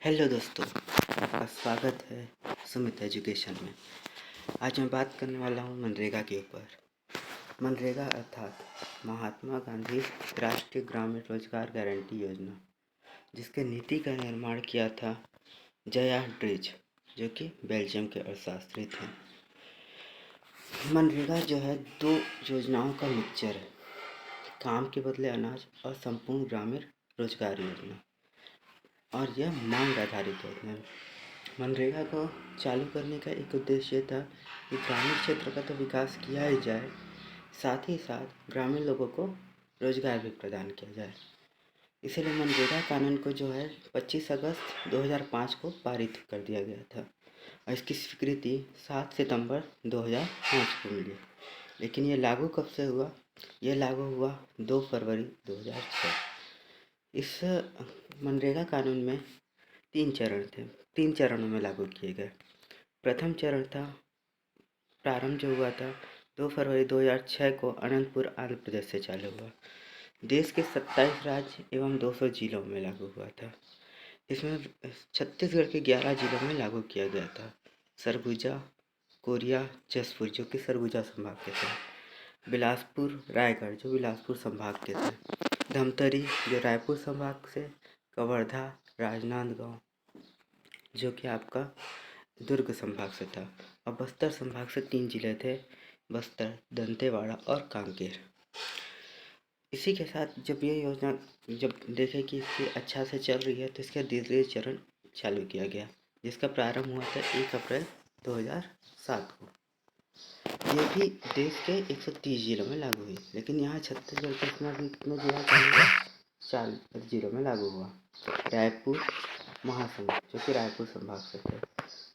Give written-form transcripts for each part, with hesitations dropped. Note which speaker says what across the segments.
Speaker 1: Hello दोस्तों, आपका स्वागत है सुमित एजुकेशन में। आज मैं बात करने वाला हूँ मनरेगा के ऊपर। मनरेगा अर्थात महात्मा गांधी राष्ट्रीय ग्रामीण रोजगार गारंटी योजना, जिसके नीति का निर्माण किया था जया ड्रिज, जो कि बेल्जियम के अर्थशास्त्री थे। मनरेगा जो है 2 योजनाओं का मिक्सचर है, काम के बदले अनाज और संपूर्ण ग्रामीण रोजगार योजना, और यह मांग आधारित योजना है। मनरेगा को चालू करने का एक उद्देश्य था कि ग्रामीण क्षेत्र का तो विकास किया ही जाए, साथ ही साथ ग्रामीण लोगों को रोजगार भी प्रदान किया जाए। इसलिए मनरेगा कानून को जो है 25 अगस्त 2005 को पारित कर दिया गया था और इसकी स्वीकृति 7 सितंबर 2005 को मिली। लेकिन ये लागू कब से हुआ? ये लागू हुआ 2 फरवरी 2006। इस मनरेगा कानून में 3 चरण थे, 3 चरणों में लागू किए गए। प्रथम चरण था, प्रारंभ जो हुआ था 2 फरवरी 2006 को अनंतपुर आंध्र प्रदेश से चालू हुआ। देश के 27 राज्य एवं 200 जिलों में लागू हुआ था। इसमें छत्तीसगढ़ के 11 जिलों में लागू किया गया था। सरगुजा, कोरिया, जसपुर जो कि सरगुजा संभाग के थे, बिलासपुर, रायगढ़ जो बिलासपुर संभाग के थे, धमतरी जो रायपुर संभाग से, कवर्धा, राजनांदगांव जो कि आपका दुर्ग संभाग से था, और बस्तर संभाग से 3 जिले थे, बस्तर, दंतेवाड़ा और कांकेर। इसी के साथ जब ये योजना जब देखे कि इसकी अच्छा से चल रही है तो इसका द्वितीय चरण चालू किया गया, जिसका प्रारंभ हुआ था 1 अप्रैल 2007 को। ये भी देश के 130 जिलों में लागू हुई, लेकिन यहाँ छत्तीसगढ़ के कितने जिला चालू हुआ? 4 जिलों में लागू हुआ। रायपुर, महासमुंद जो कि रायपुर संभाग से थे,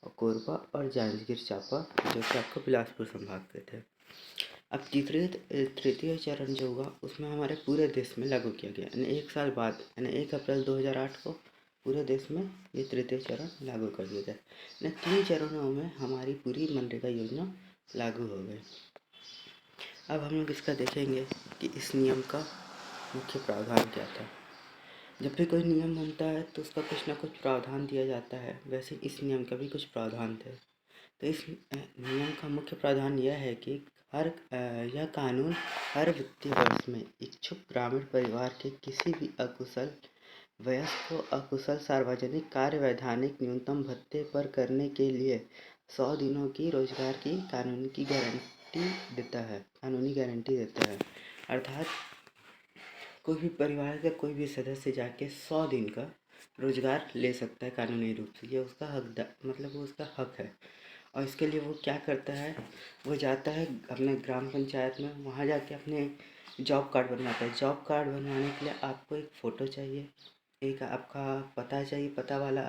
Speaker 1: और कोरबा और जांजगीर चांपा जो कि आपको बिलासपुर संभाग के थे। अब तृतीय चरण जो हुआ उसमें हमारे पूरे देश में लागू किया गया, यानी 1 साल बाद, यानी 1 अप्रैल 2008 को पूरे देश में ये तृतीय चरण लागू कर दिया गया। यानी 3 चरणों में हमारी पूरी मनरेगा योजना लागू हो गई। अब हम लोग इसका देखेंगे कि इस नियम का मुख्य प्रावधान क्या था। जब भी कोई नियम बनता है तो उसका कुछ ना कुछ प्रावधान दिया जाता है, वैसे इस नियम का भी कुछ प्रावधान थे। तो इस नियम का मुख्य प्रावधान यह है कि यह कानून हर वित्तीय वर्ष में इच्छुक ग्रामीण परिवार के किसी भी अकुशल वयस्क को अकुशल सार्वजनिक कार्य वैधानिक न्यूनतम भत्ते पर करने के लिए 100 दिनों की रोजगार की कानूनी गारंटी देता है। अर्थात कोई भी परिवार का कोई भी सदस्य जाके 100 दिन का रोजगार ले सकता है कानूनी रूप से। ये उसका मतलब वो उसका हक है। और इसके लिए वो क्या करता है, वो जाता है अपने ग्राम पंचायत में, वहाँ जाके अपने जॉब कार्ड बनवाता है। जॉब कार्ड बनवाने के लिए आपको एक फ़ोटो चाहिए, एक आपका पता चाहिए, पता वाला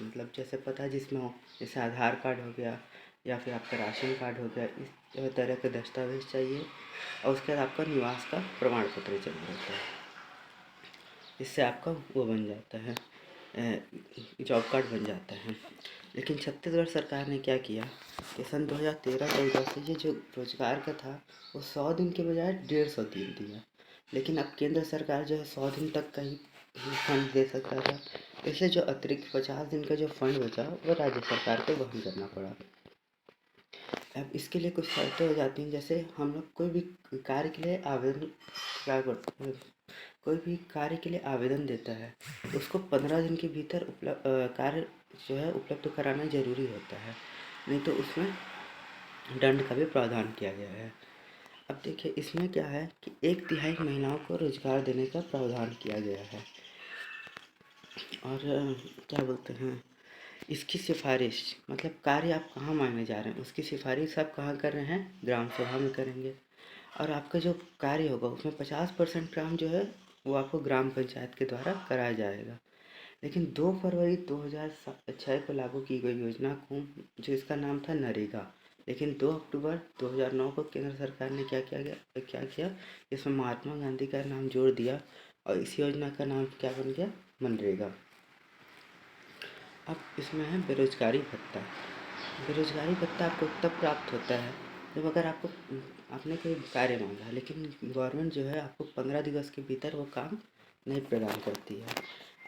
Speaker 1: मतलब जैसे पता जिसमें हो, जैसे आधार कार्ड हो गया या फिर आपका राशन कार्ड हो गया, इस तरह के दस्तावेज चाहिए। और उसके बाद आपका निवास का प्रमाण पत्र चाहिए होता है। इससे आपका वो बन जाता है, जॉब कार्ड बन जाता है। लेकिन छत्तीसगढ़ सरकार ने क्या किया कि सन 2013-14 से ये जो रोजगार का था वो 100 दिन के बजाय 150 दिन दिया। लेकिन अब केंद्र सरकार जो है 100 दिन तक का ही फंड दे सकता था, इसलिए जो अतिरिक्त 50 दिन का जो फंड बचा वो राज्य सरकार को वहन करना पड़ा। अब इसके लिए कुछ शर्तें हो जाती हैं, जैसे हम लोग कोई भी कार्य के लिए आवेदन देता है तो उसको 15 दिन के भीतर कार्य जो है उपलब्ध कराना जरूरी होता है, नहीं तो उसमें दंड का भी प्रावधान किया गया है। अब देखिए इसमें क्या है कि 1/3 महिलाओं को रोजगार देने का प्रावधान किया गया है। और क्या बोलते हैं, इसकी सिफारिश मतलब कार्य आप कहाँ मांगने जा रहे हैं उसकी सिफारिश आप कहाँ कर रहे हैं, ग्राम सभा में करेंगे। और आपका जो कार्य होगा उसमें 50% काम जो है वो आपको ग्राम पंचायत के द्वारा कराया जाएगा। लेकिन 2 फरवरी 2006 को लागू की गई योजना को, जो इसका नाम था नरेगा, लेकिन 2 अक्टूबर 2009 को केंद्र सरकार ने क्या किया, इसमें महात्मा गांधी का नाम जोड़ दिया और इस योजना का नाम क्या बन गया, मनरेगा। अब इसमें है बेरोजगारी भत्ता। बेरोजगारी भत्ता आपको तब प्राप्त होता है जब अगर आपने कोई कार्य मांगा है, लेकिन गवर्नमेंट जो है आपको 15 दिवस के भीतर वो काम नहीं प्रदान करती है।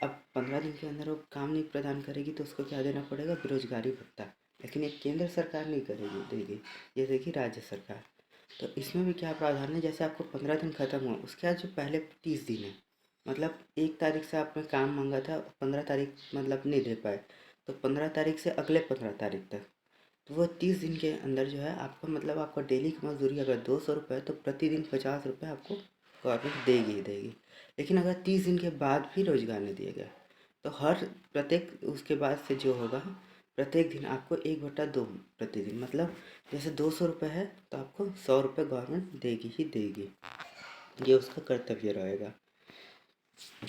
Speaker 1: अब 15 15 दिन के अंदर वो काम नहीं प्रदान करेगी तो उसको क्या देना पड़ेगा? बेरोजगारी भत्ता। लेकिन ये केंद्र सरकार नहीं करेगी, देगी, ये देगी राज्य सरकार। तो इसमें भी क्या प्रावधान है, जैसे आपको 15 दिन खत्म हुआ, उसके बाद जो पहले 30 दिन है, मतलब 1 तारीख से आपने काम मांगा था, 15 तारीख मतलब नहीं दे पाए, तो 15 तारीख से अगले 15 तारीख तक, तो वो 30 दिन के अंदर जो है आपको, मतलब आपका डेली की मजदूरी अगर 200 रुपये है तो प्रतिदिन 50 रुपये आपको गवर्नमेंट देगी ही देगी। लेकिन अगर 30 दिन के बाद भी रोजगार नहीं दिया गया तो हर प्रत्येक उसके बाद से जो होगा, प्रत्येक दिन आपको 1/2 प्रतिदिन, मतलब जैसे 200 रुपये है तो आपको 100 रुपये गवर्नमेंट देगी ही देगी। ये उसका कर्तव्य रहेगा।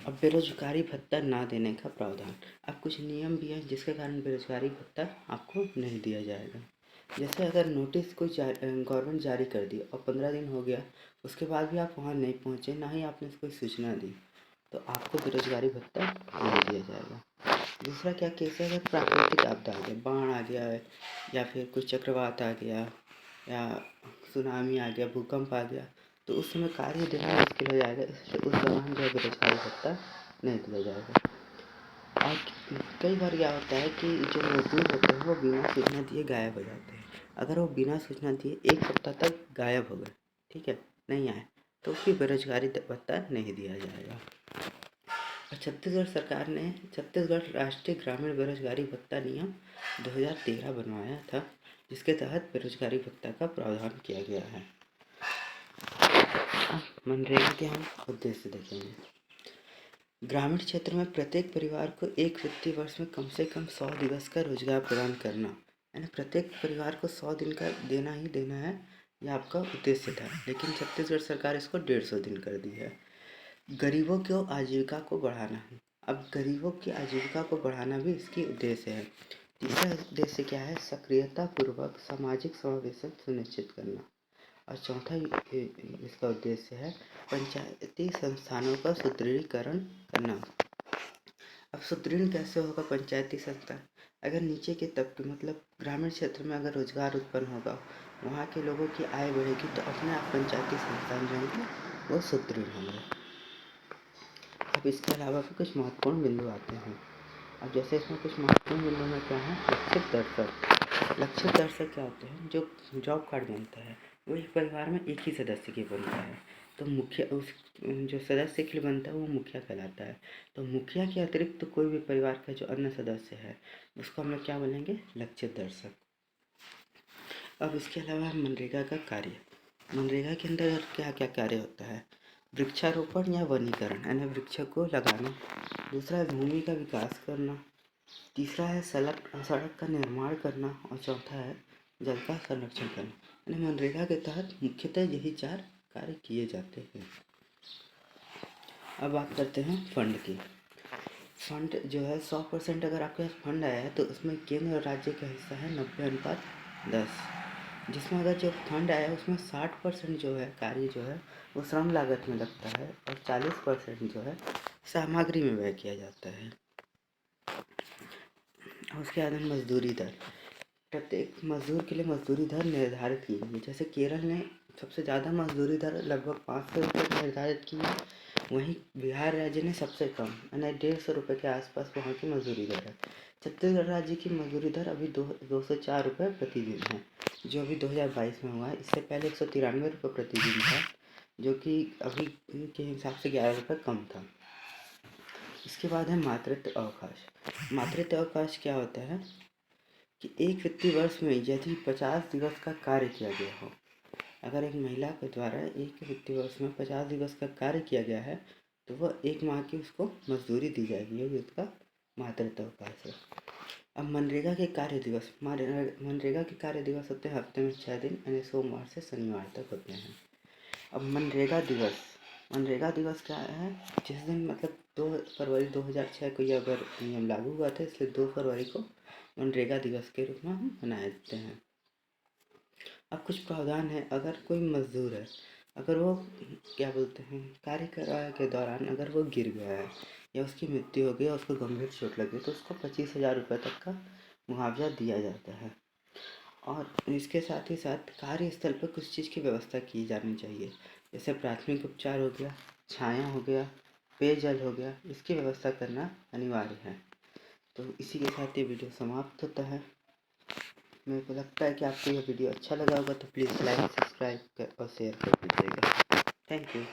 Speaker 1: अब बेरोजगारी भत्ता ना देने का प्रावधान। अब कुछ नियम भी हैं जिसके कारण बेरोजगारी भत्ता आपको नहीं दिया जाएगा। जैसे अगर नोटिस कोई गवर्नमेंट जारी कर दी और 15 दिन हो गया, उसके बाद भी आप वहाँ नहीं पहुँचे, ना ही आपने कोई सूचना दी, तो आपको बेरोजगारी भत्ता नहीं दिया जाएगा। दूसरा क्या केस है, अगर प्राकृतिक आपदा आ गया, बाढ़ आ गया है, या फिर कोई चक्रवात आ गया, या सुनामी आ गया, भूकंप आ गया, तो उस समय कार्य देना मुश्किल हो जाएगा, इसलिए उस दौरान जो है बेरोजगारी भत्ता नहीं दिया जाएगा। और कई बार क्या होता है कि जो मजदूर होते हैं वो बिना सूचना दिए गायब हो जाते हैं। अगर वो बिना सूचना दिए 1 सप्ताह तक गायब हो गए, ठीक है, नहीं आए, तो फिर बेरोजगारी भत्ता नहीं दिया जाएगा। और छत्तीसगढ़ सरकार ने छत्तीसगढ़ राष्ट्रीय ग्रामीण बेरोजगारी भत्ता नियम 2013 बनवाया था, जिसके तहत बेरोजगारी भत्ता का प्रावधान किया गया है। मनरेगा के हम उद्देश्य देखेंगे। ग्रामीण क्षेत्र में प्रत्येक परिवार को एक वित्तीय वर्ष में कम से कम 100 दिवस का रोजगार प्रदान करना, यानी प्रत्येक परिवार को 100 दिन का देना ही देना है, यह आपका उद्देश्य था। लेकिन छत्तीसगढ़ सरकार इसको 150 दिन कर दी है। गरीबों की आजीविका को बढ़ाना है। अब गरीबों की आजीविका को बढ़ाना भी इसकी उद्देश्य है। तीसरा उद्देश्य क्या है? सक्रियता पूर्वक सामाजिक समावेशन सुनिश्चित करना। और चौथा इसका उद्देश्य है पंचायती संस्थानों का सुदृढ़ीकरण करना। अब सुदृढ़ कैसे होगा पंचायती संस्थान? अगर नीचे के तबके, मतलब ग्रामीण क्षेत्र में अगर रोजगार उत्पन्न होगा, वहाँ के लोगों की आय बढ़ेगी, तो अपने आप पंचायती संस्थान जो होंगे वो सुदृढ़ होंगे। अब इसके अलावा भी कुछ महत्वपूर्ण बिंदु आते हैं। अब जैसे इसमें कुछ महत्वपूर्ण बिंदु में क्या है? लक्षित दर्शक। लक्षित दर्शक क्या होते हैं? जो जॉब कार्ड बनता है वो एक परिवार में एक ही सदस्य के बनता है, तो मुखिया उस जो सदस्य के लिए बनता है वो मुखिया कहलाता है। तो मुखिया के अतिरिक्त तो कोई भी परिवार का जो अन्य सदस्य है उसको हम लोग क्या बोलेंगे? लक्षित दर्शक। अब इसके अलावा मनरेगा का कार्य। मनरेगा के अंदर क्या क्या कार्य होता है? वृक्षारोपण या वनीकरण, यानी वृक्ष को लगाना। दूसरा है भूमि का विकास करना। तीसरा है सड़क का निर्माण करना। और चौथा है जल का संरक्षण करना। यानी मनरेगा के तहत मुख्यतः यही 4 कार्य किए जाते हैं। अब बात करते हैं फंड की। फंड जो है 100% अगर आपके पास फंड आया है तो उसमें केंद्र और राज्य का हिस्सा है 90:10, जिसमें अगर जो फंड आया है उसमें 60% जो है कार्य जो है वो श्रम लागत में लगता है, और 40% जो है सामग्री में व्यय किया जाता है। उसके बाद मजदूरी दर। प्रत्येक मजदूर के लिए मजदूरी दर निर्धारित की गई है। जैसे केरल ने सबसे ज़्यादा मजदूरी दर लगभग 500 रुपये निर्धारित की है, वहीं बिहार राज्य ने सबसे कम, यानी 150 रुपये के आसपास वहाँ की मजदूरी दर है। छत्तीसगढ़ राज्य की मजदूरी दर अभी 204 रुपये प्रतिदिन है, जो अभी 2022 में हुआ है। इससे पहले 193 रुपये प्रतिदिन था, जो कि अभी के हिसाब से 11 रुपये कम था। इसके बाद है मातृत्व अवकाश। मातृत्व अवकाश क्या होता है कि एक वित्तीय वर्ष में यदि 50 दिवस का कार्य किया गया हो, अगर एक महिला के द्वारा एक वित्तीय वर्ष में 50 दिवस का कार्य किया गया है तो वह 1 माह की उसको मजदूरी दी जाएगी, ये उसका मातृत्व अवकाश है। अब मनरेगा के कार्य दिवस। मनरेगा के कार्य दिवस होते हैं हफ्ते में 6 दिन, यानी सोमवार से शनिवार तक होते हैं। अब मनरेगा दिवस। मनरेगा दिवस क्या है? जिस दिन, मतलब 2 फरवरी 2006 को यह अगर नियम लागू हुआ था, इसलिए 2 फरवरी को मनरेगा दिवस के रूप में हम मनाते हैं। अब कुछ प्रावधान है। अगर कोई मजदूर है, अगर वो क्या बोलते हैं कार्य करवाए के दौरान अगर वो गिर गया है या उसकी मृत्यु हो गई या उसको गंभीर चोट लगी तो उसको 25,000 रुपये तक का मुआवजा दिया जाता है। और इसके साथ ही साथ कार्यस्थल पर कुछ चीज़ की व्यवस्था की जानी चाहिए, जैसे प्राथमिक उपचार हो गया, छाया हो गया, पेयजल हो गया, इसकी व्यवस्था करना अनिवार्य है। तो इसी के साथ ये वीडियो समाप्त होता है। मेरे को लगता है कि आपको यह वीडियो अच्छा लगा होगा, तो प्लीज़ लाइक, सब्सक्राइब कर और शेयर कर दीजिएगा। Thank you.